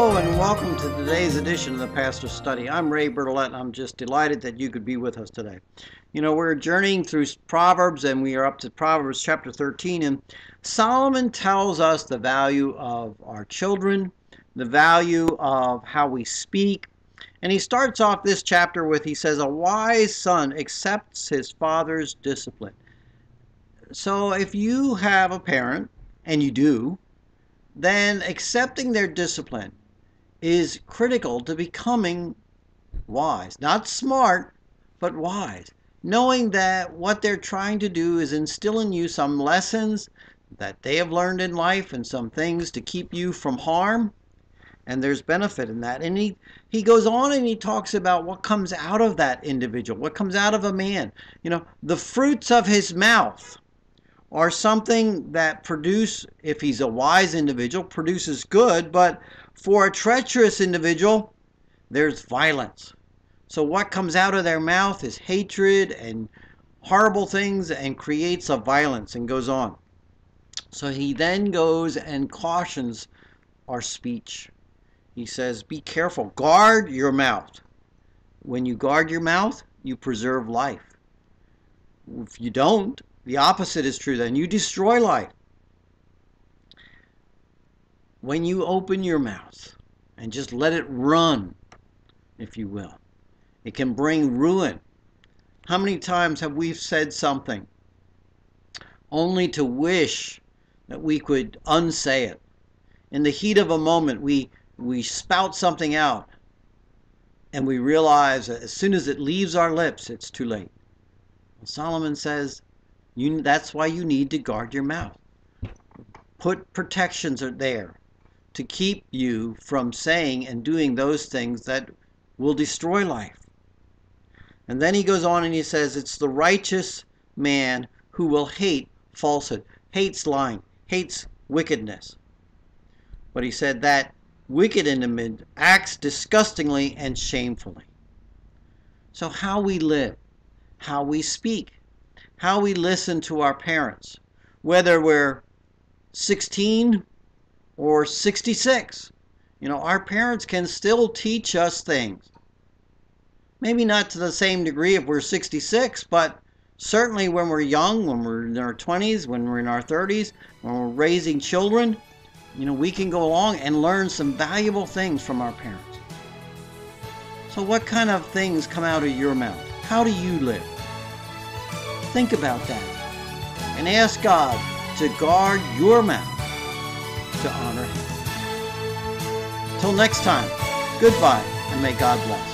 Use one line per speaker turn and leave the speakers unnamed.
Hello and welcome to today's edition of the Pastor's Study. I'm Ray Bertolette and I'm just delighted that you could be with us today. You know, we're journeying through Proverbs and we are up to Proverbs chapter 13, and Solomon tells us the value of our children, the value of how we speak. And he starts off this chapter with, he says, a wise son accepts his father's discipline. So if you have a parent, and you do, then accepting their discipline is critical to becoming wise. Not smart, but wise. Knowing that what they're trying to do is instill in you some lessons that they have learned in life and some things to keep you from harm. And there's benefit in that. And he goes on and he talks about what comes out of that individual, what comes out of a man. You know, the fruits of his mouth are something that produce, if he's a wise individual, produces good, but for a treacherous individual, there's violence. So what comes out of their mouth is hatred and horrible things and creates a violence, and goes on. So he then goes and cautions our speech. He says, be careful, guard your mouth. When you guard your mouth, you preserve life. If you don't, the opposite is true, then you destroy life. When you open your mouth and just let it run, if you will, it can bring ruin. How many times have we said something only to wish that we could unsay it? In the heat of a moment, we spout something out and we realize that as soon as it leaves our lips, it's too late. Solomon says, that's why you need to guard your mouth. Put protections there to keep you from saying and doing those things that will destroy life. And then he goes on and he says, it's the righteous man who will hate falsehood, hates lying, hates wickedness. But he said that wicked individual acts disgustingly and shamefully. So how we live, how we speak, how we listen to our parents, whether we're 16 or 66. You know, our parents can still teach us things. Maybe not to the same degree if we're 66, but certainly when we're young, when we're in our 20s, when we're in our 30s, when we're raising children, you know, we can go along and learn some valuable things from our parents. So what kind of things come out of your mouth? How do you live? Think about that and ask God to guard your mouth to honor Him. Till next time, goodbye and may God bless.